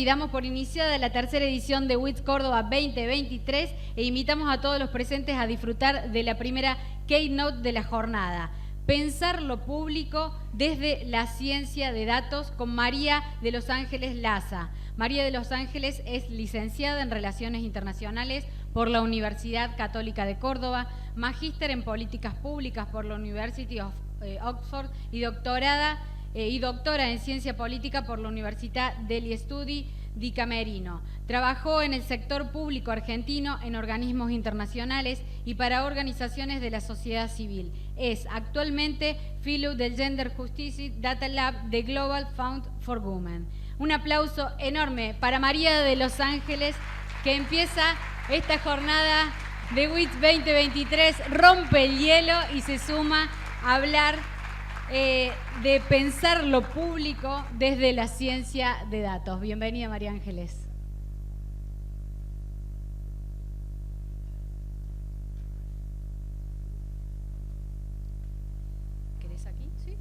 damos por iniciada la tercera edición de WITS Córdoba 2023 e invitamos a todos los presentes a disfrutar de la primera keynote de la jornada. Pensar lo público desde la ciencia de datos con María de los Ángeles Laza. María de los Ángeles es licenciada en Relaciones Internacionales por la Universidad Católica de Córdoba, magíster en Políticas Públicas por la University of Oxford y doctora en Ciencia Política por la Università degli Studi di Camerino. Trabajó en el sector público argentino, en organismos internacionales y para organizaciones de la sociedad civil. Es actualmente Fellow del Gender Justice Data Lab de Global Fund for Women. Un aplauso enorme para María de los Ángeles, que empieza esta jornada de WITS 2023, rompe el hielo y se suma a hablar de pensar lo público desde la ciencia de datos. Bienvenida, María Ángeles. ¿Querés aquí? Sí.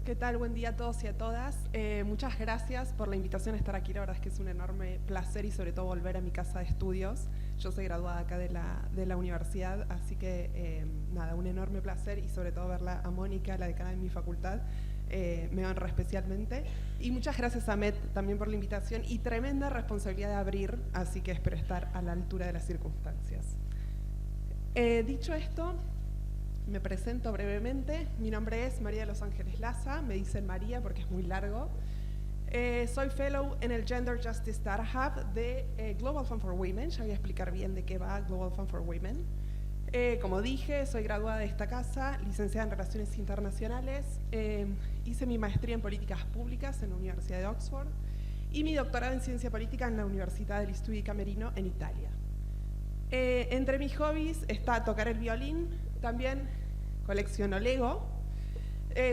¿Qué tal? Buen día a todos y a todas. Muchas gracias por la invitación a estar aquí. La verdad es que es un enorme placer y sobre todo volver a mi casa de estudios. Yo soy graduada acá de la universidad, así que nada, un enorme placer y sobre todo verla a Mónica, la decana de mi facultad, me honra especialmente. Y muchas gracias a Met también por la invitación y tremenda responsabilidad de abrir, así que espero estar a la altura de las circunstancias. Dicho esto, me presento brevemente. Mi nombre es María de los Ángeles Laza, me dicen María porque es muy largo. Soy Fellow en el Gender Justice Data Hub de Global Fund for Women. Ya voy a explicar bien de qué va Global Fund for Women. Como dije, soy graduada de esta casa, licenciada en Relaciones Internacionales. Hice mi maestría en Políticas Públicas en la Universidad de Oxford y mi doctorado en Ciencia Política en la Università degli Studi di Camerino en Italia. Entre mis hobbies está tocar el violín, también colecciono Lego,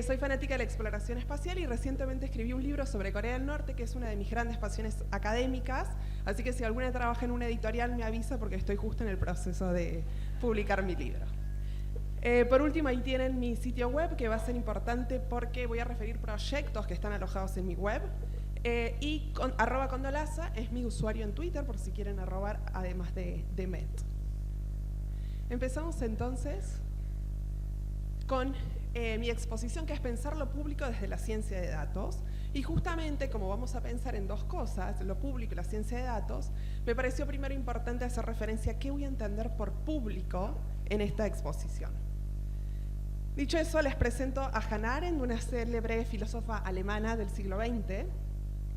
soy fanática de la exploración espacial y recientemente escribí un libro sobre Corea del Norte, que es una de mis grandes pasiones académicas, así que si alguna trabaja en una editorial me avisa porque estoy justo en el proceso de publicar mi libro. Por último, ahí tienen mi sitio web, que va a ser importante porque voy a referir proyectos que están alojados en mi web. Y @condolaza es mi usuario en Twitter, por si quieren arrobar, además de Met. Empezamos entonces con mi exposición, que es pensar lo público desde la ciencia de datos. Y justamente, como vamos a pensar en dos cosas, lo público y la ciencia de datos, me pareció primero importante hacer referencia a qué voy a entender por público en esta exposición. Dicho eso, les presento a Hannah Arendt, una célebre filósofa alemana del siglo XX,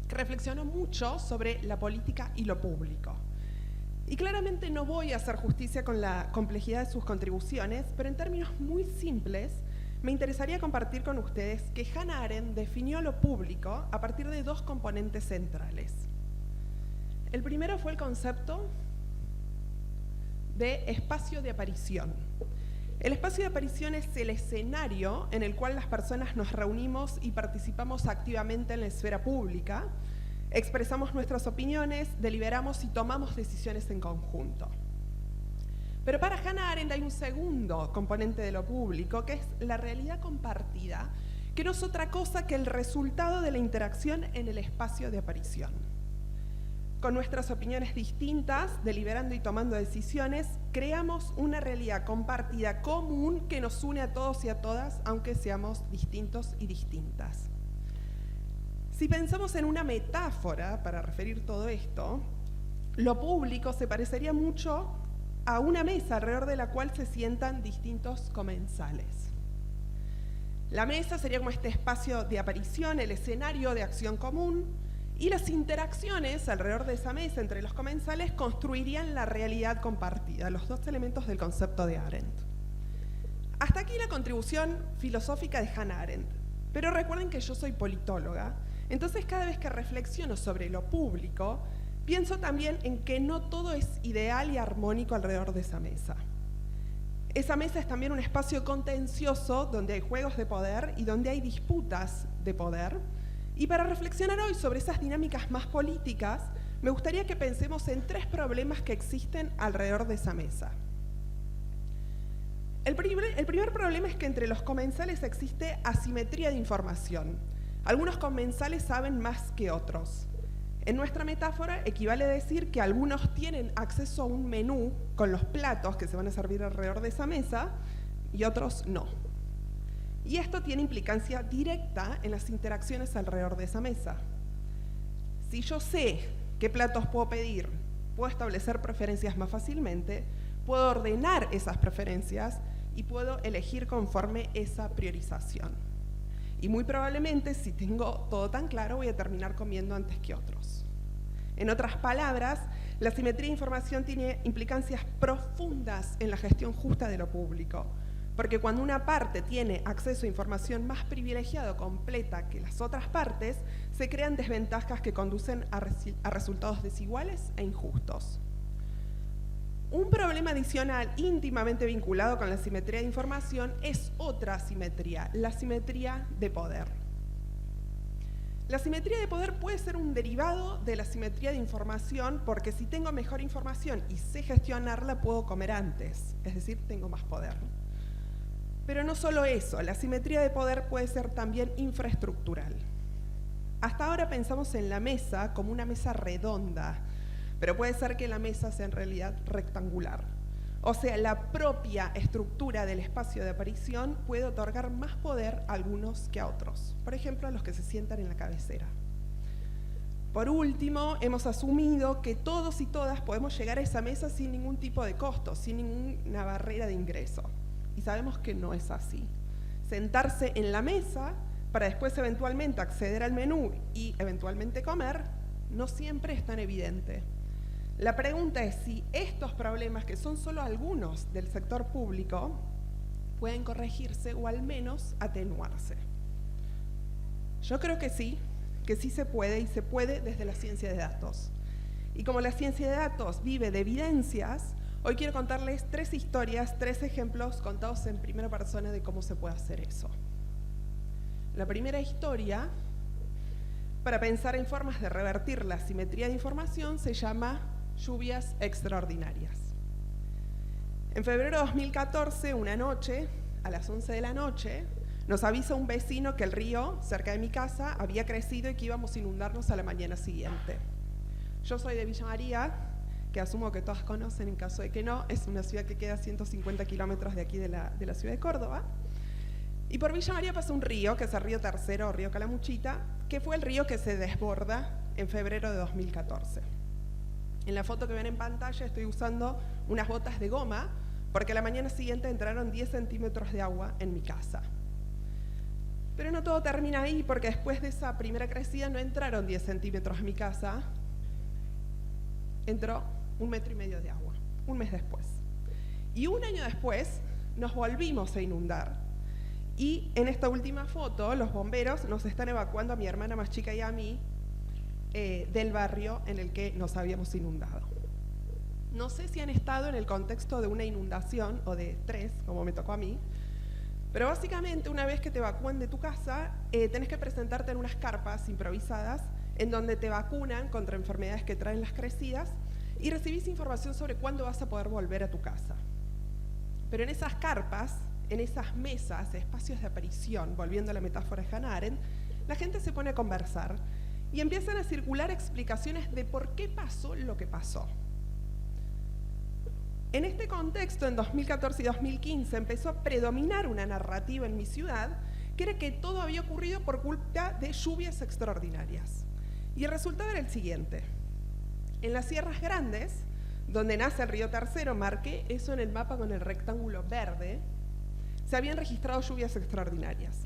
que reflexionó mucho sobre la política y lo público. Y claramente no voy a hacer justicia con la complejidad de sus contribuciones, pero en términos muy simples, me interesaría compartir con ustedes que Hannah Arendt definió lo público a partir de dos componentes centrales. El primero fue el concepto de espacio de aparición. El espacio de aparición es el escenario en el cual las personas nos reunimos y participamos activamente en la esfera pública, expresamos nuestras opiniones, deliberamos y tomamos decisiones en conjunto. Pero para Hannah Arendt hay un segundo componente de lo público, que es la realidad compartida, que no es otra cosa que el resultado de la interacción en el espacio de aparición. Con nuestras opiniones distintas, deliberando y tomando decisiones, creamos una realidad compartida común que nos une a todos y a todas, aunque seamos distintos y distintas. Si pensamos en una metáfora para referir todo esto, lo público se parecería mucho a una mesa alrededor de la cual se sientan distintos comensales. La mesa sería como este espacio de aparición, el escenario de acción común, y las interacciones alrededor de esa mesa entre los comensales construirían la realidad compartida, los dos elementos del concepto de Arendt. Hasta aquí la contribución filosófica de Hannah Arendt, pero recuerden que yo soy politóloga, entonces cada vez que reflexiono sobre lo público, pienso también en que no todo es ideal y armónico alrededor de esa mesa. Esa mesa es también un espacio contencioso donde hay juegos de poder y donde hay disputas de poder, Y para reflexionar hoy sobre esas dinámicas más políticas, me gustaría que pensemos en 3 problemas que existen alrededor de esa mesa. El primer problema es que entre los comensales existe asimetría de información. Algunos comensales saben más que otros. En nuestra metáfora equivale a decir que algunos tienen acceso a un menú con los platos que se van a servir alrededor de esa mesa y otros no. Y esto tiene implicancia directa en las interacciones alrededor de esa mesa. Si yo sé qué platos puedo pedir, puedo establecer preferencias más fácilmente, puedo ordenar esas preferencias y puedo elegir conforme esa priorización. Y muy probablemente, si tengo todo tan claro, voy a terminar comiendo antes que otros. En otras palabras, la asimetría de información tiene implicancias profundas en la gestión justa de lo público, porque cuando una parte tiene acceso a información más privilegiada o completa que las otras partes, se crean desventajas que conducen a resultados desiguales e injustos. Un problema adicional íntimamente vinculado con la asimetría de información es otra asimetría, la asimetría de poder. La asimetría de poder puede ser un derivado de la asimetría de información porque si tengo mejor información y sé gestionarla, puedo comer antes, es decir, tengo más poder. Pero no solo eso, la asimetría de poder puede ser también infraestructural. Hasta ahora pensamos en la mesa como una mesa redonda, pero puede ser que la mesa sea en realidad rectangular. O sea, la propia estructura del espacio de aparición puede otorgar más poder a algunos que a otros. Por ejemplo, a los que se sientan en la cabecera. Por último, hemos asumido que todos y todas podemos llegar a esa mesa sin ningún tipo de costo, sin ninguna barrera de ingreso. Y sabemos que no es así. Sentarse en la mesa para después eventualmente acceder al menú y eventualmente comer, no siempre es tan evidente. La pregunta es si estos problemas, que son solo algunos del sector público, pueden corregirse o al menos atenuarse. Yo creo que sí se puede y se puede desde la ciencia de datos. Y como la ciencia de datos vive de evidencias, hoy quiero contarles 3 historias, 3 ejemplos contados en primera persona de cómo se puede hacer eso. La primera historia, para pensar en formas de revertir la asimetría de información, se llama lluvias extraordinarias. En febrero de 2014, una noche, a las 11 de la noche, nos avisa un vecino que el río, cerca de mi casa, había crecido y que íbamos a inundarnos a la mañana siguiente. Yo soy de Villa María, que asumo que todas conocen, en caso de que no, es una ciudad que queda a 150 kilómetros de aquí de la ciudad de Córdoba. Y por Villa María pasa un río, que es el río Tercero o río Calamuchita, que fue el río que se desborda en febrero de 2014. En la foto que ven en pantalla estoy usando unas botas de goma porque la mañana siguiente entraron 10 centímetros de agua en mi casa. Pero no todo termina ahí porque después de esa primera crecida no entraron 10 centímetros en mi casa, entró 1,5 metros de agua, un mes después. Y un año después nos volvimos a inundar. Y en esta última foto los bomberos nos están evacuando a mi hermana más chica y a mí del barrio en el que nos habíamos inundado. No sé si han estado en el contexto de una inundación o de 3, como me tocó a mí, pero básicamente una vez que te evacúan de tu casa, tenés que presentarte en unas carpas improvisadas en donde te vacunan contra enfermedades que traen las crecidas y recibís información sobre cuándo vas a poder volver a tu casa. Pero en esas carpas, en esas mesas, espacios de aparición, volviendo a la metáfora de Hannah Arendt, la gente se pone a conversar y empiezan a circular explicaciones de por qué pasó lo que pasó. En este contexto, en 2014 y 2015, empezó a predominar una narrativa en mi ciudad que era que todo había ocurrido por culpa de lluvias extraordinarias. Y el resultado era el siguiente. En las Sierras Grandes, donde nace el río Tercero, marqué eso en el mapa con el rectángulo verde, se habían registrado lluvias extraordinarias.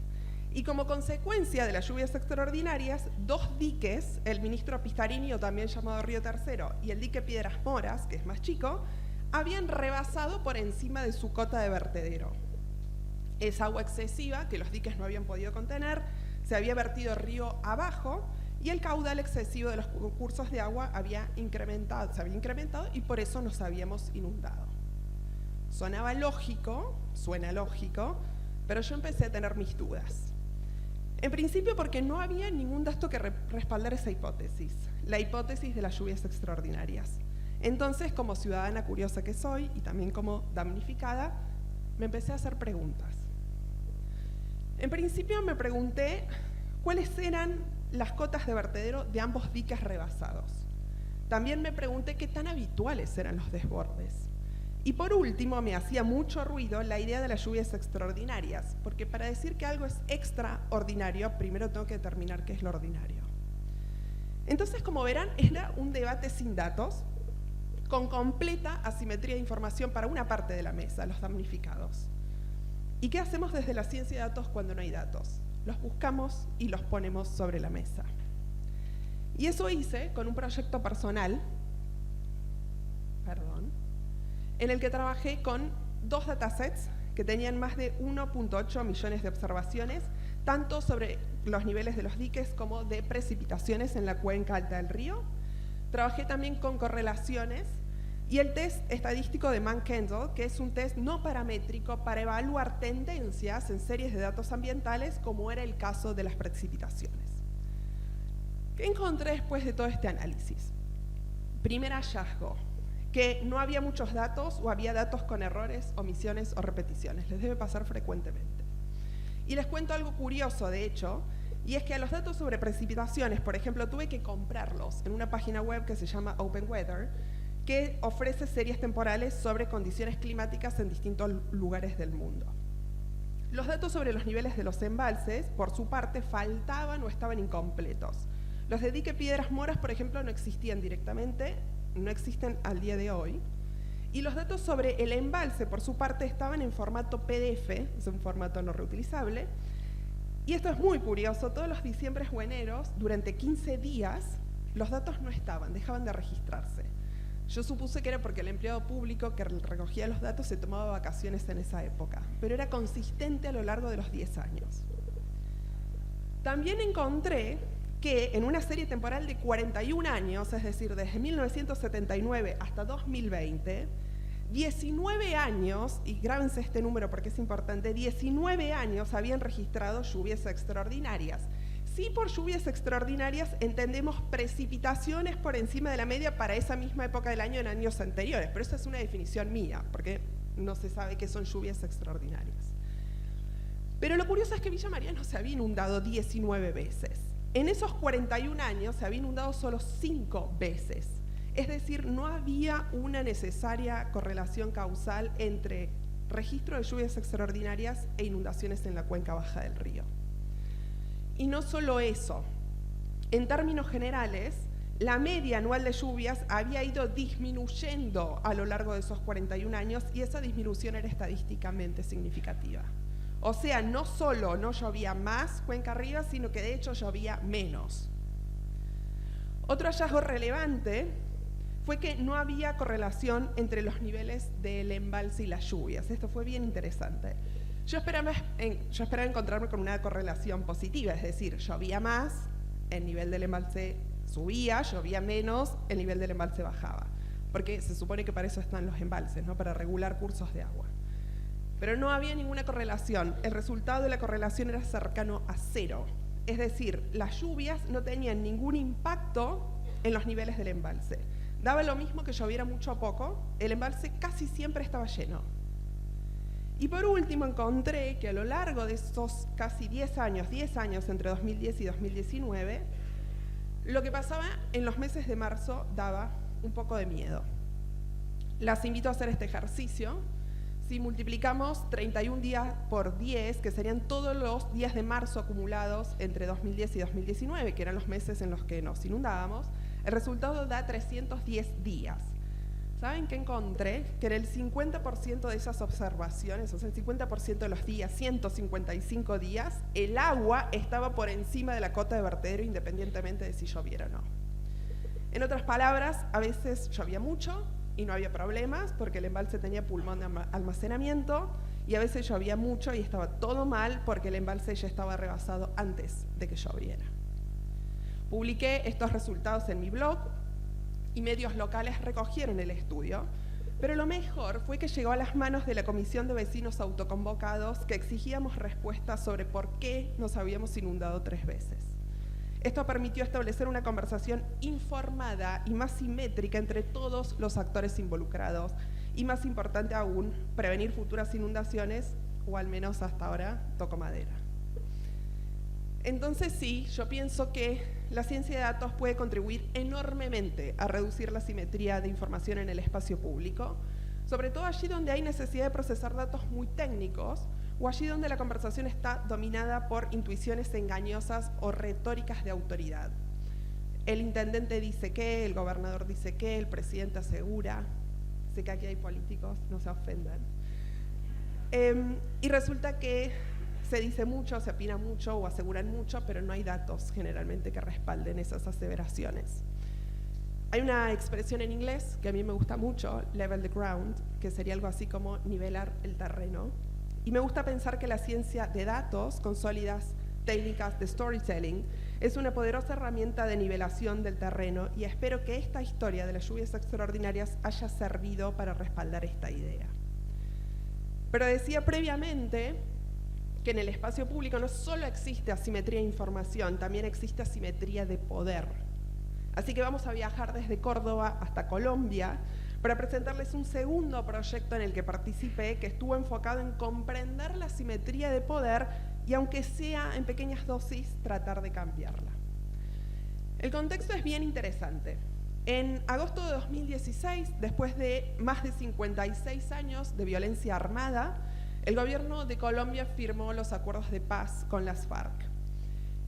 Y como consecuencia de las lluvias extraordinarias, 2 diques, el ministro Pistarini, o también llamado Río Tercero, y el dique Piedras Moras, que es más chico, habían rebasado por encima de su cota de vertedero. Esa agua excesiva, que los diques no habían podido contener, se había vertido río abajo y el caudal excesivo de los cursos de agua se había incrementado y por eso nos habíamos inundado. Suena lógico, pero yo empecé a tener mis dudas. En principio porque no había ningún dato que respaldara esa hipótesis, la hipótesis de las lluvias extraordinarias. Entonces, como ciudadana curiosa que soy y también como damnificada, me empecé a hacer preguntas. En principio me pregunté cuáles eran las cotas de vertedero de ambos diques rebasados. También me pregunté qué tan habituales eran los desbordes. Y por último, me hacía mucho ruido la idea de las lluvias extraordinarias, porque para decir que algo es extraordinario, primero tengo que determinar qué es lo ordinario. Entonces, como verán, era un debate sin datos, con completa asimetría de información para una parte de la mesa, los damnificados. ¿Y qué hacemos desde la ciencia de datos cuando no hay datos? Los buscamos y los ponemos sobre la mesa. Y eso hice con un proyecto personal, en el que trabajé con 2 datasets que tenían más de 1.8 millones de observaciones, tanto sobre los niveles de los diques como de precipitaciones en la cuenca alta del río. Trabajé también con correlaciones y el test estadístico de Mann-Kendall, que es un test no paramétrico para evaluar tendencias en series de datos ambientales, como era el caso de las precipitaciones. ¿Qué encontré después de todo este análisis? Primer hallazgo, que no había muchos datos o había datos con errores, omisiones o repeticiones. Les debe pasar frecuentemente. Y les cuento algo curioso, de hecho, y es que a los datos sobre precipitaciones, por ejemplo, tuve que comprarlos en una página web que se llama Open Weather, que ofrece series temporales sobre condiciones climáticas en distintos lugares del mundo. Los datos sobre los niveles de los embalses, por su parte, faltaban o estaban incompletos. Los de dique Piedras Moras, por ejemplo, no existían directamente, no existen al día de hoy. Y los datos sobre el embalse, por su parte, estaban en formato PDF, es un formato no reutilizable. Y esto es muy curioso, todos los diciembres o eneros, durante 15 días, los datos no estaban, dejaban de registrarse. Yo supuse que era porque el empleado público que recogía los datos se tomaba vacaciones en esa época, pero era consistente a lo largo de los 10 años. También encontré que en una serie temporal de 41 años, es decir, desde 1979 hasta 2020, 19 años, y grábense este número porque es importante, 19 años habían registrado lluvias extraordinarias. Sí, por lluvias extraordinarias entendemos precipitaciones por encima de la media para esa misma época del año en años anteriores, pero esa es una definición mía, porque no se sabe qué son lluvias extraordinarias. Pero lo curioso es que Villa María no se había inundado 19 veces. En esos 41 años se había inundado solo 5 veces. Es decir, no había una necesaria correlación causal entre registro de lluvias extraordinarias e inundaciones en la cuenca baja del río. Y no solo eso, en términos generales, la media anual de lluvias había ido disminuyendo a lo largo de esos 41 años y esa disminución era estadísticamente significativa. O sea, no solo no llovía más cuenca arriba, sino que de hecho llovía menos. Otro hallazgo relevante fue que no había correlación entre los niveles del embalse y las lluvias. Esto fue bien interesante. Yo esperaba encontrarme con una correlación positiva, es decir, llovía más, el nivel del embalse subía, llovía menos, el nivel del embalse bajaba. Porque se supone que para eso están los embalses, ¿no? Para regular cursos de agua. Pero no había ninguna correlación. El resultado de la correlación era cercano a 0. Es decir, las lluvias no tenían ningún impacto en los niveles del embalse. Daba lo mismo que lloviera mucho o poco, el embalse casi siempre estaba lleno. Y por último encontré que a lo largo de esos casi 10 años entre 2010 y 2019, lo que pasaba en los meses de marzo daba un poco de miedo. Las invito a hacer este ejercicio. Si multiplicamos 31 días por 10, que serían todos los días de marzo acumulados entre 2010 y 2019, que eran los meses en los que nos inundábamos, el resultado da 310 días. ¿Saben qué encontré? Que en el 50% de esas observaciones, o sea, el 50% de los días, 155 días, el agua estaba por encima de la cota de vertedero independientemente de si lloviera o no. En otras palabras, a veces llovía mucho y no había problemas porque el embalse tenía pulmón de almacenamiento, y a veces llovía mucho y estaba todo mal porque el embalse ya estaba rebasado antes de que lloviera. Publiqué estos resultados en mi blog y medios locales recogieron el estudio, Pero lo mejor fue que llegó a las manos de la Comisión de Vecinos Autoconvocados, que exigíamos respuestas sobre por qué nos habíamos inundado 3 veces. Esto permitió establecer una conversación informada y más simétrica entre todos los actores involucrados, y más importante aún, prevenir futuras inundaciones, o al menos hasta ahora, toco madera. Entonces sí, yo pienso que la ciencia de datos puede contribuir enormemente a reducir la simetría de información en el espacio público, sobre todo allí donde hay necesidad de procesar datos muy técnicos o allí donde la conversación está dominada por intuiciones engañosas o retóricas de autoridad. El intendente dice que, el gobernador dice que, el presidente asegura. Sé que aquí hay políticos, no se ofendan. Y resulta que se dice mucho, se opina mucho o aseguran mucho, pero no hay datos generalmente que respalden esas aseveraciones. Hay una expresión en inglés que a mí me gusta mucho, level the ground, que sería algo así como nivelar el terreno. Y me gusta pensar que la ciencia de datos, con sólidas técnicas de storytelling, es una poderosa herramienta de nivelación del terreno, y espero que esta historia de las lluvias extraordinarias haya servido para respaldar esta idea. Pero decía previamente que en el espacio público no solo existe asimetría de información, también existe asimetría de poder. Así que vamos a viajar desde Córdoba hasta Colombia para presentarles un segundo proyecto en el que participé, que estuvo enfocado en comprender la asimetría de poder y, aunque sea en pequeñas dosis, tratar de cambiarla. El contexto es bien interesante. En agosto de 2016, después de más de 56 años de violencia armada, el gobierno de Colombia firmó los acuerdos de paz con las FARC.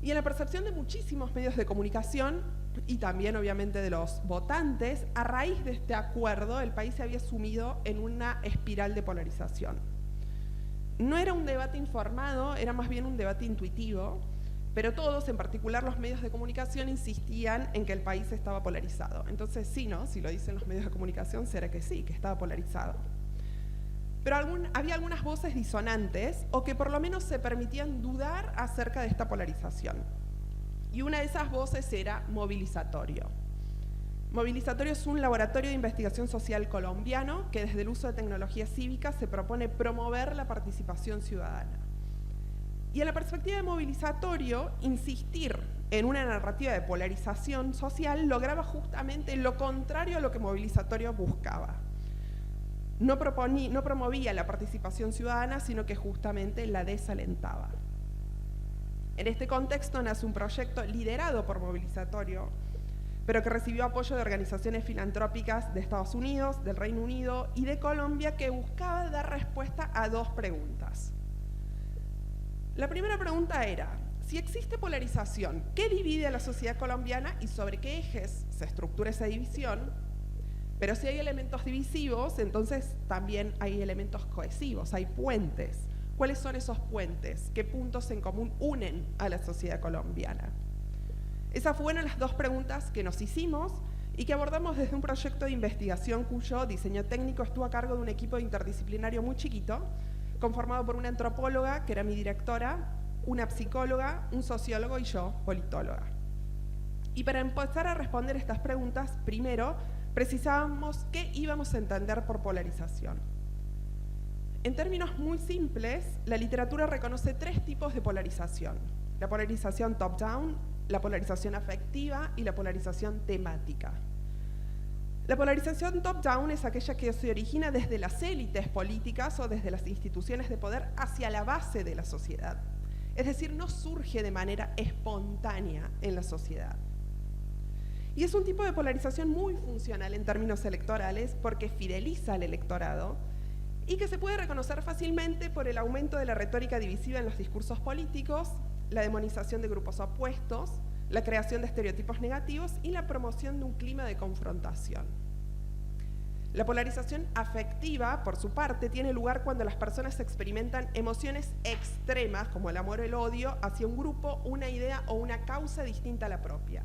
Y en la percepción de muchísimos medios de comunicación, y también obviamente de los votantes, a raíz de este acuerdo el país se había sumido en una espiral de polarización. No era un debate informado, era más bien un debate intuitivo, pero todos, en particular los medios de comunicación, insistían en que el país estaba polarizado. Entonces sí, ¿no? Si lo dicen los medios de comunicación, será que sí, que estaba polarizado. Pero había algunas voces disonantes, o que por lo menos se permitían dudar acerca de esta polarización. Y una de esas voces era Movilizatorio. Movilizatorio es un laboratorio de investigación social colombiano que desde el uso de tecnología cívica se propone promover la participación ciudadana. Y en la perspectiva de Movilizatorio, insistir en una narrativa de polarización social lograba justamente lo contrario a lo que Movilizatorio buscaba. No promovía la participación ciudadana, sino que justamente la desalentaba. En este contexto nace un proyecto liderado por Movilizatorio, pero que recibió apoyo de organizaciones filantrópicas de Estados Unidos, del Reino Unido y de Colombia, que buscaba dar respuesta a 2 preguntas. La primera pregunta era: si existe polarización, ¿qué divide a la sociedad colombiana y sobre qué ejes se estructura esa división? Pero si hay elementos divisivos, entonces también hay elementos cohesivos, hay puentes. ¿Cuáles son esos puentes? ¿Qué puntos en común unen a la sociedad colombiana? Esas fueron las 2 preguntas que nos hicimos y que abordamos desde un proyecto de investigación cuyo diseño técnico estuvo a cargo de un equipo interdisciplinario muy chiquito, conformado por una antropóloga, que era mi directora, una psicóloga, un sociólogo y yo, politóloga. Y para empezar a responder estas preguntas, primero precisábamos qué íbamos a entender por polarización. En términos muy simples, la literatura reconoce 3 tipos de polarización: la polarización top-down, la polarización afectiva y la polarización temática. La polarización top-down es aquella que se origina desde las élites políticas o desde las instituciones de poder hacia la base de la sociedad. Es decir, no surge de manera espontánea en la sociedad. Y es un tipo de polarización muy funcional en términos electorales porque fideliza al electorado y que se puede reconocer fácilmente por el aumento de la retórica divisiva en los discursos políticos, la demonización de grupos opuestos, la creación de estereotipos negativos y la promoción de un clima de confrontación. La polarización afectiva, por su parte, tiene lugar cuando las personas experimentan emociones extremas, como el amor o el odio, hacia un grupo, una idea o una causa distinta a la propia.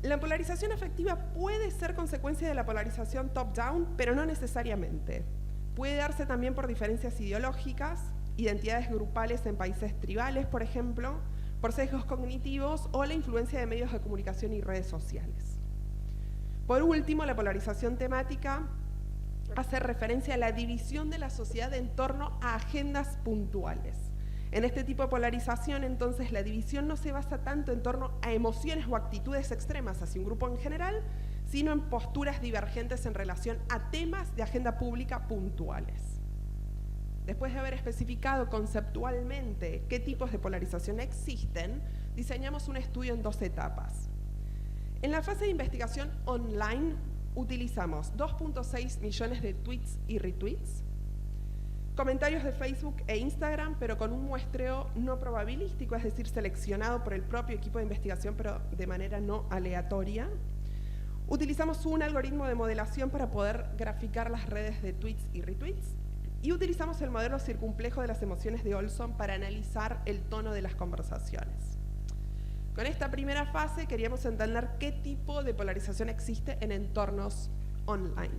La polarización afectiva puede ser consecuencia de la polarización top-down, pero no necesariamente. Puede darse también por diferencias ideológicas, identidades grupales en países tribales, por ejemplo, por sesgos cognitivos o la influencia de medios de comunicación y redes sociales. Por último, la polarización temática hace referencia a la división de la sociedad en torno a agendas puntuales. En este tipo de polarización, entonces, la división no se basa tanto en torno a emociones o actitudes extremas hacia un grupo en general, sino en posturas divergentes en relación a temas de agenda pública puntuales. Después de haber especificado conceptualmente qué tipos de polarización existen, diseñamos un estudio en 2 etapas. En la fase de investigación online, utilizamos 2.6 millones de tweets y retweets, comentarios de Facebook e Instagram, pero con un muestreo no probabilístico, es decir, seleccionado por el propio equipo de investigación, pero de manera no aleatoria. Utilizamos un algoritmo de modelación para poder graficar las redes de tweets y retweets, y utilizamos el modelo circunplejo de las emociones de Olson para analizar el tono de las conversaciones. Con esta primera fase queríamos entender qué tipo de polarización existe en entornos online.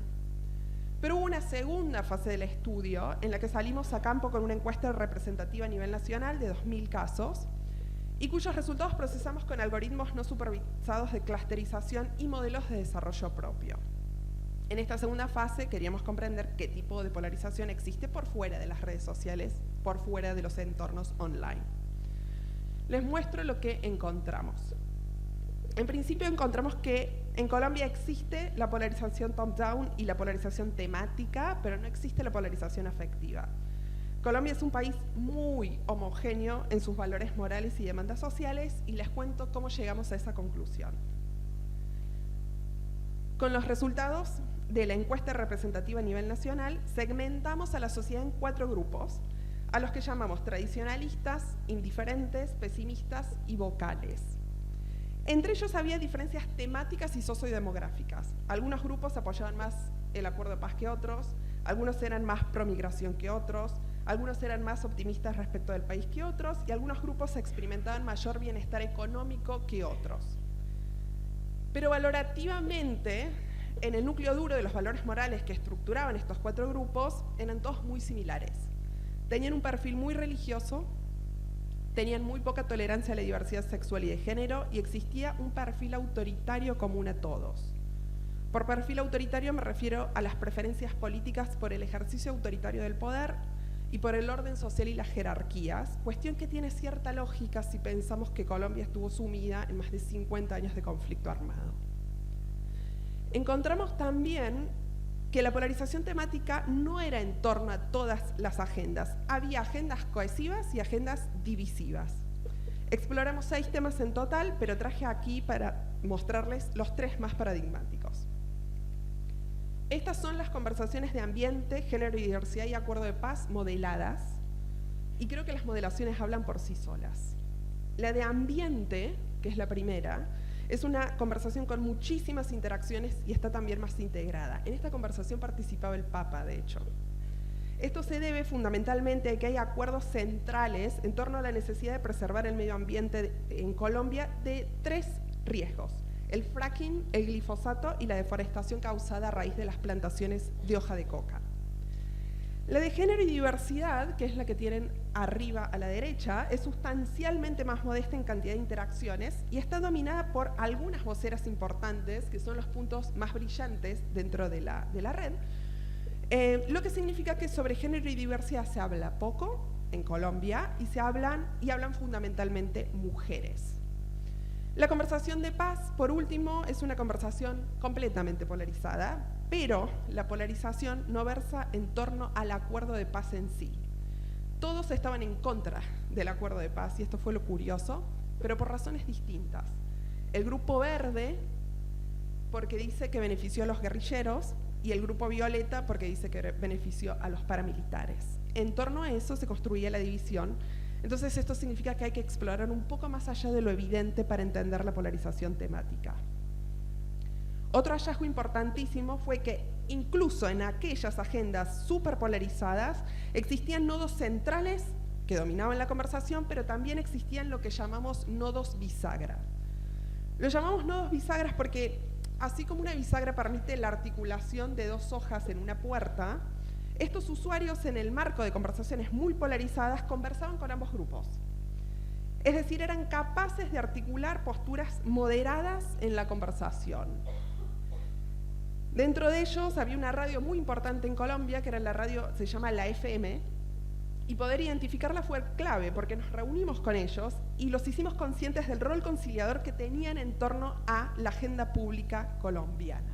Pero hubo una segunda fase del estudio en la que salimos a campo con una encuesta representativa a nivel nacional de 2000 casos y cuyos resultados procesamos con algoritmos no supervisados de clusterización y modelos de desarrollo propio. En esta segunda fase queríamos comprender qué tipo de polarización existe por fuera de las redes sociales, por fuera de los entornos online. Les muestro lo que encontramos. En principio encontramos que en Colombia existe la polarización top-down y la polarización temática, pero no existe la polarización afectiva. Colombia es un país muy homogéneo en sus valores morales y demandas sociales, y les cuento cómo llegamos a esa conclusión. Con los resultados de la encuesta representativa a nivel nacional, segmentamos a la sociedad en 4 grupos, a los que llamamos tradicionalistas, indiferentes, pesimistas y vocales. Entre ellos había diferencias temáticas y sociodemográficas. Algunos grupos apoyaban más el acuerdo de paz que otros, algunos eran más pro-migración que otros, algunos eran más optimistas respecto del país que otros, y algunos grupos experimentaban mayor bienestar económico que otros. Pero valorativamente, en el núcleo duro de los valores morales que estructuraban estos 4 grupos, eran todos muy similares. Tenían un perfil muy religioso, tenían muy poca tolerancia a la diversidad sexual y de género, y existía un perfil autoritario común a todos. Por perfil autoritario me refiero a las preferencias políticas por el ejercicio autoritario del poder y por el orden social y las jerarquías, cuestión que tiene cierta lógica si pensamos que Colombia estuvo sumida en más de 50 años de conflicto armado. Encontramos también que la polarización temática no era en torno a todas las agendas. Había agendas cohesivas y agendas divisivas. Exploramos 6 temas en total, pero traje aquí para mostrarles los 3 más paradigmáticos. Estas son las conversaciones de ambiente, género y diversidad y acuerdo de paz modeladas, y creo que las modelaciones hablan por sí solas. La de ambiente, que es la primera, es una conversación con muchísimas interacciones y está también más integrada. En esta conversación participaba el Papa, de hecho. Esto se debe fundamentalmente a que hay acuerdos centrales en torno a la necesidad de preservar el medio ambiente en Colombia de 3 riesgos: el fracking, el glifosato y la deforestación causada a raíz de las plantaciones de hoja de coca. La de género y diversidad, que es la que tienen arriba a la derecha, es sustancialmente más modesta en cantidad de interacciones y está dominada por algunas voceras importantes, que son los puntos más brillantes dentro de la red, lo que significa que sobre género y diversidad se habla poco en Colombia y hablan fundamentalmente mujeres. La conversación de paz, por último, es una conversación completamente polarizada, pero la polarización no versa en torno al acuerdo de paz en sí. Todos estaban en contra del acuerdo de paz, y esto fue lo curioso, pero por razones distintas. El grupo verde, porque dice que benefició a los guerrilleros, y el grupo violeta, porque dice que benefició a los paramilitares. En torno a eso se construía la división. Entonces esto significa que hay que explorar un poco más allá de lo evidente para entender la polarización temática. Otro hallazgo importantísimo fue que incluso en aquellas agendas superpolarizadas existían nodos centrales que dominaban la conversación, pero también existían lo que llamamos nodos bisagra. Lo llamamos nodos bisagras porque, así como una bisagra permite la articulación de 2 hojas en una puerta, estos usuarios, en el marco de conversaciones muy polarizadas, conversaban con ambos grupos. Es decir, eran capaces de articular posturas moderadas en la conversación. Dentro de ellos había una radio muy importante en Colombia, que era la radio, se llama la FM, y poder identificarla fue clave, porque nos reunimos con ellos y los hicimos conscientes del rol conciliador que tenían en torno a la agenda pública colombiana.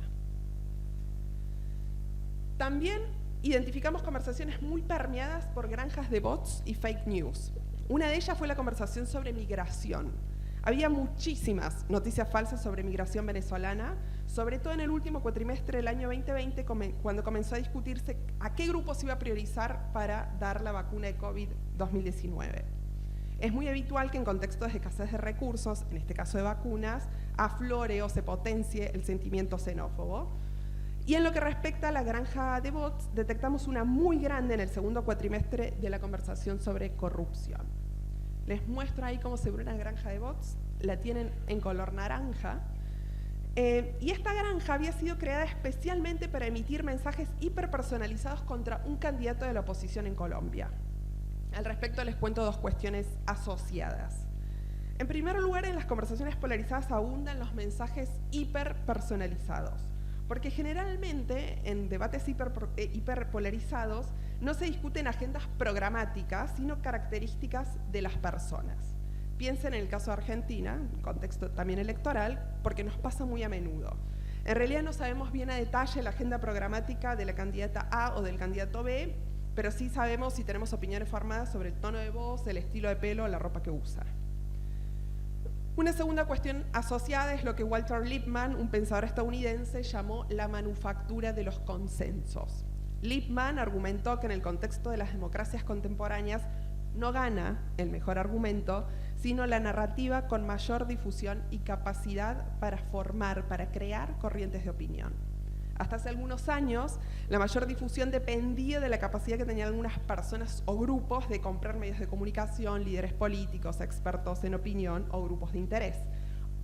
También identificamos conversaciones muy permeadas por granjas de bots y fake news. Una de ellas fue la conversación sobre migración. Había muchísimas noticias falsas sobre migración venezolana, sobre todo en el último cuatrimestre del año 2020, cuando comenzó a discutirse a qué grupos se iba a priorizar para dar la vacuna de COVID 2019. Es muy habitual que en contextos de escasez de recursos, en este caso de vacunas, aflore o se potencie el sentimiento xenófobo. Y en lo que respecta a la granja de bots, detectamos una muy grande en el segundo cuatrimestre de la conversación sobre corrupción. Les muestro ahí cómo se ve una granja de bots, la tienen en color naranja. Y esta granja había sido creada especialmente para emitir mensajes hiperpersonalizados contra un candidato de la oposición en Colombia. Al respecto les cuento dos cuestiones asociadas. En primer lugar, en las conversaciones polarizadas abundan los mensajes hiperpersonalizados, porque generalmente en debates hiperpolarizados no se discuten agendas programáticas, sino características de las personas. Piensen en el caso de Argentina, un contexto también electoral, porque nos pasa muy a menudo. En realidad no sabemos bien a detalle la agenda programática de la candidata A o del candidato B, pero sí sabemos si tenemos opiniones formadas sobre el tono de voz, el estilo de pelo o la ropa que usa. Una segunda cuestión asociada es lo que Walter Lippmann, un pensador estadounidense, llamó la manufactura de los consensos. Lippmann argumentó que en el contexto de las democracias contemporáneas no gana el mejor argumento, sino la narrativa con mayor difusión y capacidad para formar, para crear corrientes de opinión. Hasta hace algunos años, la mayor difusión dependía de la capacidad que tenían algunas personas o grupos de comprar medios de comunicación, líderes políticos, expertos en opinión o grupos de interés.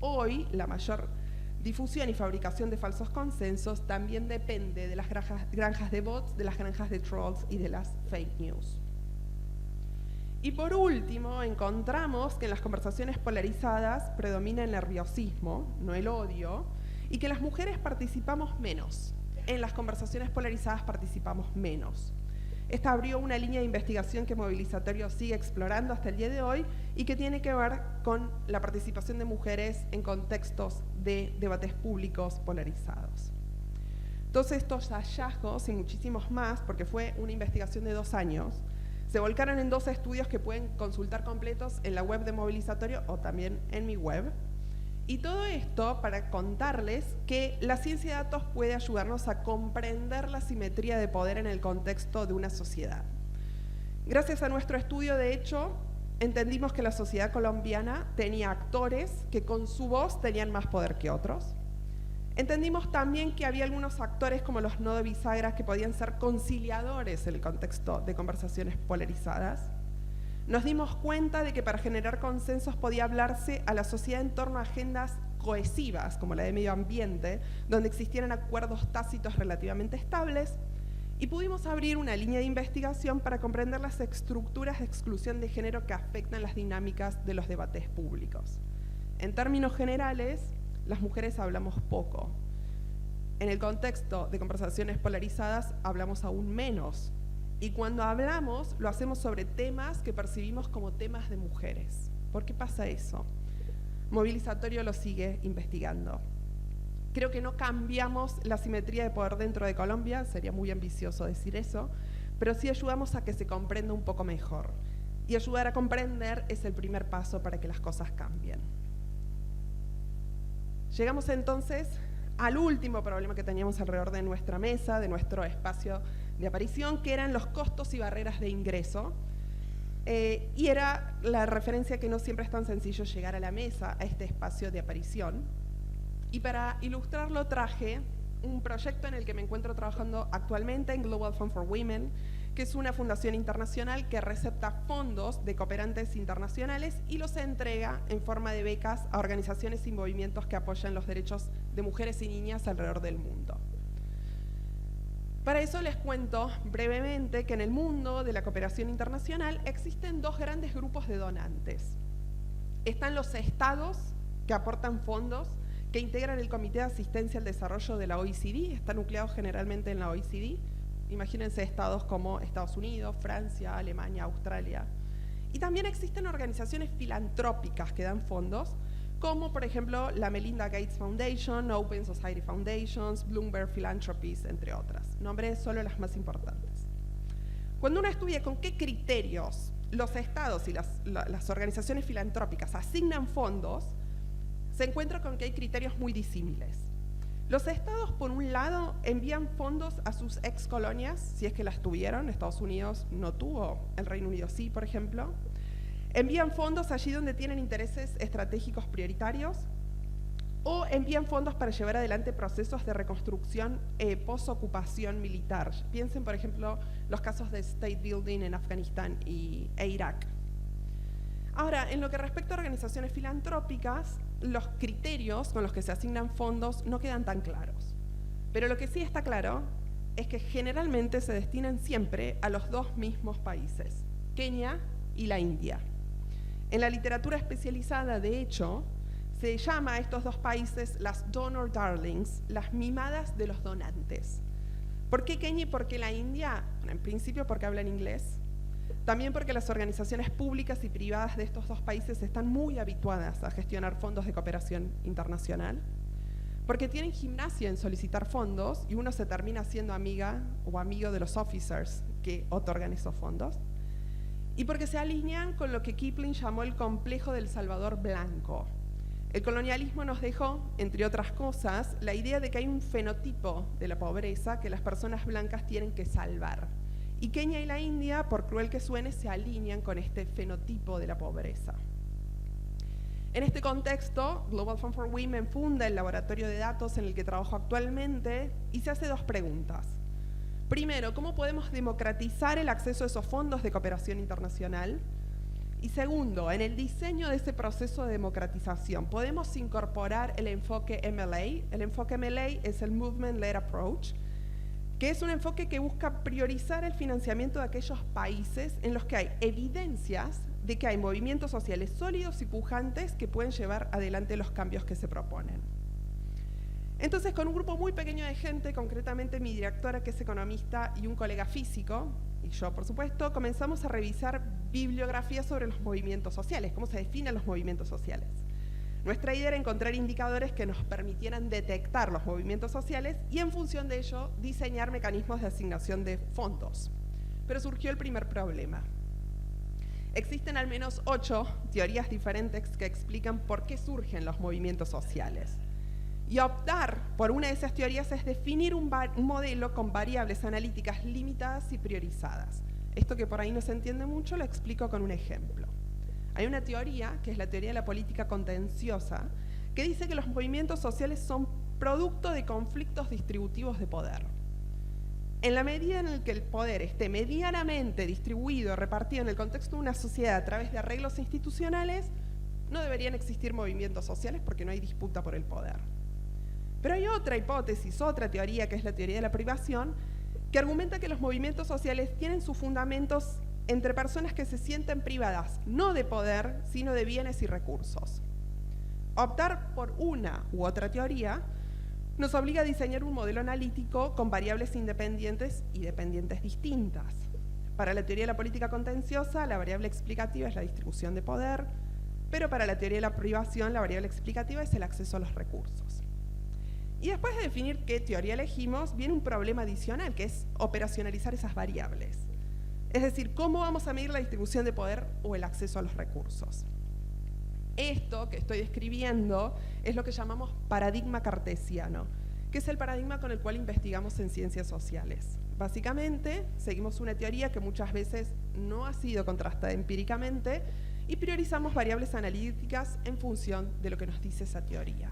Hoy, la mayor difusión y fabricación de falsos consensos también depende de las granjas de bots, de las granjas de trolls y de las fake news. Y por último, encontramos que en las conversaciones polarizadas predomina el nerviosismo, no el odio, y que las mujeres participamos menos. En las conversaciones polarizadas participamos menos. Esta abrió una línea de investigación que Movilizatorio sigue explorando hasta el día de hoy y que tiene que ver con la participación de mujeres en contextos de debates públicos polarizados. Todos estos hallazgos y muchísimos más, porque fue una investigación de 2 años, se volcaron en 2 estudios que pueden consultar completos en la web de Movilizatorio o también en mi web. Y todo esto para contarles que la ciencia de datos puede ayudarnos a comprender la simetría de poder en el contexto de una sociedad. Gracias a nuestro estudio, de hecho, entendimos que la sociedad colombiana tenía actores que con su voz tenían más poder que otros. Entendimos también que había algunos actores como los nodos bisagras que podían ser conciliadores en el contexto de conversaciones polarizadas. Nos dimos cuenta de que para generar consensos podía hablarse a la sociedad en torno a agendas cohesivas, como la de medio ambiente, donde existieran acuerdos tácitos relativamente estables, y pudimos abrir una línea de investigación para comprender las estructuras de exclusión de género que afectan las dinámicas de los debates públicos. En términos generales, las mujeres hablamos poco. En el contexto de conversaciones polarizadas hablamos aún menos. Y cuando hablamos, lo hacemos sobre temas que percibimos como temas de mujeres. ¿Por qué pasa eso? Movilizatorio lo sigue investigando. Creo que no cambiamos la simetría de poder dentro de Colombia, sería muy ambicioso decir eso, pero sí ayudamos a que se comprenda un poco mejor. Y ayudar a comprender es el primer paso para que las cosas cambien. Llegamos entonces al último problema que teníamos alrededor de nuestra mesa, de nuestro espacio de aparición, que eran los costos y barreras de ingreso. Y era la referencia que no siempre es tan sencillo llegar a la mesa, a este espacio de aparición. Y para ilustrarlo traje un proyecto en el que me encuentro trabajando actualmente en Global Fund for Women, que es una fundación internacional que recepta fondos de cooperantes internacionales y los entrega en forma de becas a organizaciones y movimientos que apoyan los derechos de mujeres y niñas alrededor del mundo. Para eso les cuento brevemente que en el mundo de la cooperación internacional existen 2 grandes grupos de donantes. Están los estados que aportan fondos, que integran el Comité de Asistencia al Desarrollo de la OECD, están nucleados generalmente en la OECD. Imagínense estados como Estados Unidos, Francia, Alemania, Australia. Y también existen organizaciones filantrópicas que dan fondos, como por ejemplo la Melinda Gates Foundation, Open Society Foundations, Bloomberg Philanthropies, entre otras. Nombré solo las más importantes. Cuando uno estudia con qué criterios los estados y las organizaciones filantrópicas asignan fondos, se encuentra con que hay criterios muy disímiles. Los estados, por un lado, envían fondos a sus ex colonias, si es que las tuvieron. Estados Unidos no tuvo, el Reino Unido sí, por ejemplo. Envían fondos allí donde tienen intereses estratégicos prioritarios, o envían fondos para llevar adelante procesos de reconstrucción post-ocupación militar. Piensen, por ejemplo, los casos de state building en Afganistán e Irak. Ahora, en lo que respecta a organizaciones filantrópicas, los criterios con los que se asignan fondos no quedan tan claros. Pero lo que sí está claro es que generalmente se destinan siempre a los dos mismos países, Kenia y la India. En la literatura especializada, de hecho, se llama a estos dos países las donor darlings, las mimadas de los donantes. ¿Por qué Kenia y por qué la India? Bueno, en principio porque hablan inglés. También porque las organizaciones públicas y privadas de estos dos países están muy habituadas a gestionar fondos de cooperación internacional, porque tienen gimnasia en solicitar fondos y uno se termina siendo amiga o amigo de los officers que otorgan esos fondos, y porque se alinean con lo que Kipling llamó el complejo del Salvador blanco. El colonialismo nos dejó, entre otras cosas, la idea de que hay un fenotipo de la pobreza que las personas blancas tienen que salvar. Y Kenia y la India, por cruel que suene, se alinean con este fenotipo de la pobreza. En este contexto, Global Fund for Women funda el laboratorio de datos en el que trabajo actualmente y se hace dos preguntas. Primero, ¿cómo podemos democratizar el acceso a esos fondos de cooperación internacional? Y segundo, en el diseño de ese proceso de democratización, ¿podemos incorporar el enfoque MLA? El enfoque MLA es el Movement-Led Approach, que es un enfoque que busca priorizar el financiamiento de aquellos países en los que hay evidencias de que hay movimientos sociales sólidos y pujantes que pueden llevar adelante los cambios que se proponen. Entonces, con un grupo muy pequeño de gente, concretamente mi directora, que es economista, y un colega físico, y yo, por supuesto, comenzamos a revisar bibliografía sobre los movimientos sociales, cómo se definen los movimientos sociales. Nuestra idea era encontrar indicadores que nos permitieran detectar los movimientos sociales y, en función de ello, diseñar mecanismos de asignación de fondos. Pero surgió el primer problema. Existen al menos 8 teorías diferentes que explican por qué surgen los movimientos sociales. Y optar por una de esas teorías es definir un modelo con variables analíticas limitadas y priorizadas. Esto que por ahí no se entiende mucho lo explico con un ejemplo. Hay una teoría, que es la teoría de la política contenciosa, que dice que los movimientos sociales son producto de conflictos distributivos de poder. En la medida en la que el poder esté medianamente distribuido, repartido en el contexto de una sociedad a través de arreglos institucionales, no deberían existir movimientos sociales porque no hay disputa por el poder. Pero hay otra hipótesis, otra teoría, que es la teoría de la privación, que argumenta que los movimientos sociales tienen sus fundamentos entre personas que se sienten privadas, no de poder, sino de bienes y recursos. Optar por una u otra teoría nos obliga a diseñar un modelo analítico con variables independientes y dependientes distintas. Para la teoría de la política contenciosa, la variable explicativa es la distribución de poder, pero para la teoría de la privación, la variable explicativa es el acceso a los recursos. Y después de definir qué teoría elegimos, viene un problema adicional, que es operacionalizar esas variables. Es decir, ¿cómo vamos a medir la distribución de poder o el acceso a los recursos? Esto que estoy describiendo es lo que llamamos paradigma cartesiano, que es el paradigma con el cual investigamos en ciencias sociales. Básicamente, seguimos una teoría que muchas veces no ha sido contrastada empíricamente y priorizamos variables analíticas en función de lo que nos dice esa teoría.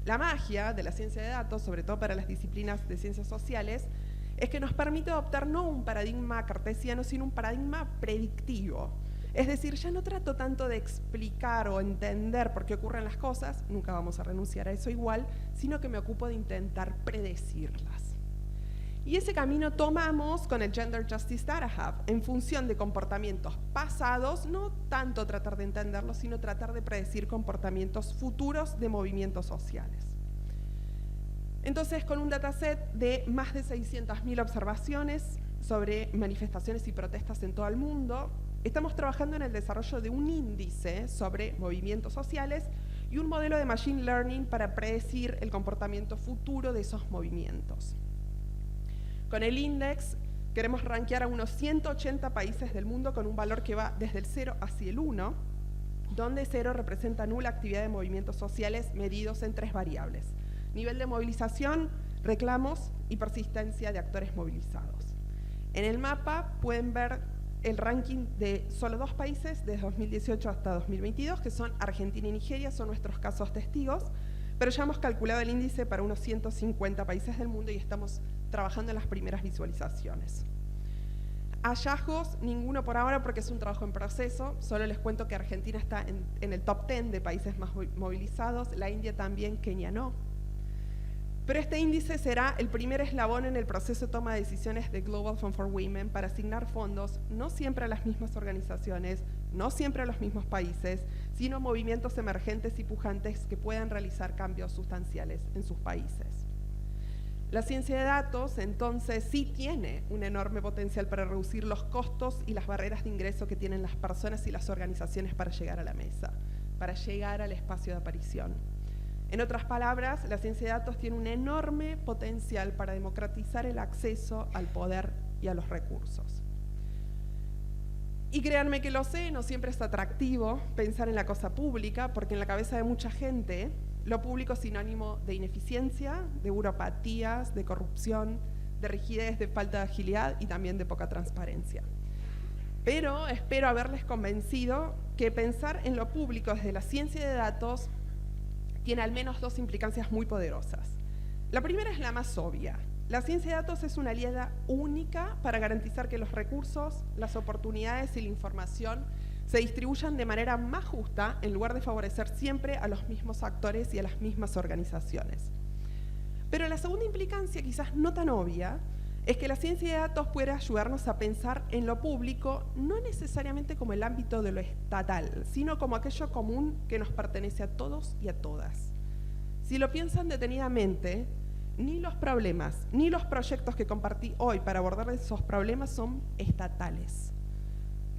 La magia de la ciencia de datos, sobre todo para las disciplinas de ciencias sociales, es que nos permite adoptar no un paradigma cartesiano, sino un paradigma predictivo. Es decir, ya no trato tanto de explicar o entender por qué ocurren las cosas, nunca vamos a renunciar a eso igual, sino que me ocupo de intentar predecirlas. Y ese camino tomamos con el Gender Justice Data Hub, en función de comportamientos pasados, no tanto tratar de entenderlos, sino tratar de predecir comportamientos futuros de movimientos sociales. Entonces, con un dataset de más de 600.000 observaciones sobre manifestaciones y protestas en todo el mundo, estamos trabajando en el desarrollo de un índice sobre movimientos sociales y un modelo de Machine Learning para predecir el comportamiento futuro de esos movimientos. Con el index queremos rankear a unos 180 países del mundo con un valor que va desde el 0 hacia el 1, donde 0 representa nula actividad de movimientos sociales medidos en 3 variables: nivel de movilización, reclamos y persistencia de actores movilizados. En el mapa pueden ver el ranking de solo 2 países desde 2018 hasta 2022, que son Argentina y Nigeria, son nuestros casos testigos, pero ya hemos calculado el índice para unos 150 países del mundo y estamos trabajando en las primeras visualizaciones. Hallazgos, ninguno por ahora porque es un trabajo en proceso. Solo les cuento que Argentina está en el top 10 de países más movilizados, la India también, Kenia no. Pero este índice será el primer eslabón en el proceso de toma de decisiones de Global Fund for Women para asignar fondos no siempre a las mismas organizaciones, no siempre a los mismos países, sino movimientos emergentes y pujantes que puedan realizar cambios sustanciales en sus países. La ciencia de datos, entonces, sí tiene un enorme potencial para reducir los costos y las barreras de ingreso que tienen las personas y las organizaciones para llegar a la mesa, para llegar al espacio de aparición. En otras palabras, la ciencia de datos tiene un enorme potencial para democratizar el acceso al poder y a los recursos. Y créanme que lo sé, no siempre es atractivo pensar en la cosa pública, porque en la cabeza de mucha gente lo público es sinónimo de ineficiencia, de buropatías, de corrupción, de rigidez, de falta de agilidad y también de poca transparencia. Pero espero haberles convencido que pensar en lo público desde la ciencia de datos tiene al menos 2 implicancias muy poderosas. La primera es la más obvia. La ciencia de datos es una aliada única para garantizar que los recursos, las oportunidades y la información se distribuyan de manera más justa en lugar de favorecer siempre a los mismos actores y a las mismas organizaciones. Pero la segunda implicancia, quizás no tan obvia, es que la ciencia de datos puede ayudarnos a pensar en lo público no necesariamente como el ámbito de lo estatal, sino como aquello común que nos pertenece a todos y a todas. Si lo piensan detenidamente, ni los problemas ni los proyectos que compartí hoy para abordar esos problemas son estatales.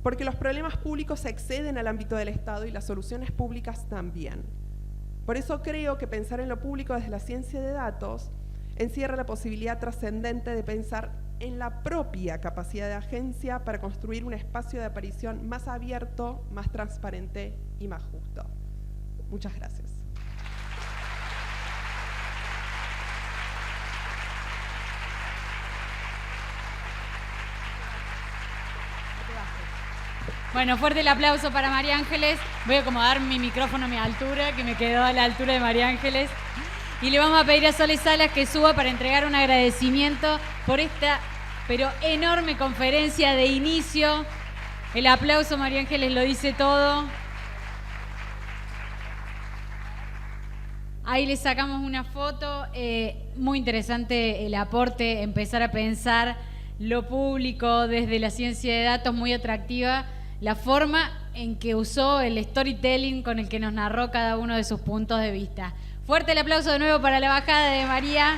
Porque los problemas públicos exceden al ámbito del Estado y las soluciones públicas también. Por eso creo que pensar en lo público desde la ciencia de datos encierra la posibilidad trascendente de pensar en la propia capacidad de agencia para construir un espacio de aparición más abierto, más transparente y más justo. Muchas gracias. Bueno, fuerte el aplauso para María Ángeles. Voy a acomodar mi micrófono a mi altura, que me quedó a la altura de María Ángeles. Y le vamos a pedir a Sole Salas que suba para entregar un agradecimiento por esta, pero enorme conferencia de inicio. El aplauso, María Ángeles, lo dice todo. Ahí le sacamos una foto. Muy interesante el aporte, empezar a pensar lo público desde la ciencia de datos, muy atractiva. La forma en que usó el storytelling con el que nos narró cada uno de sus puntos de vista. Fuerte el aplauso de nuevo para la bajada de María.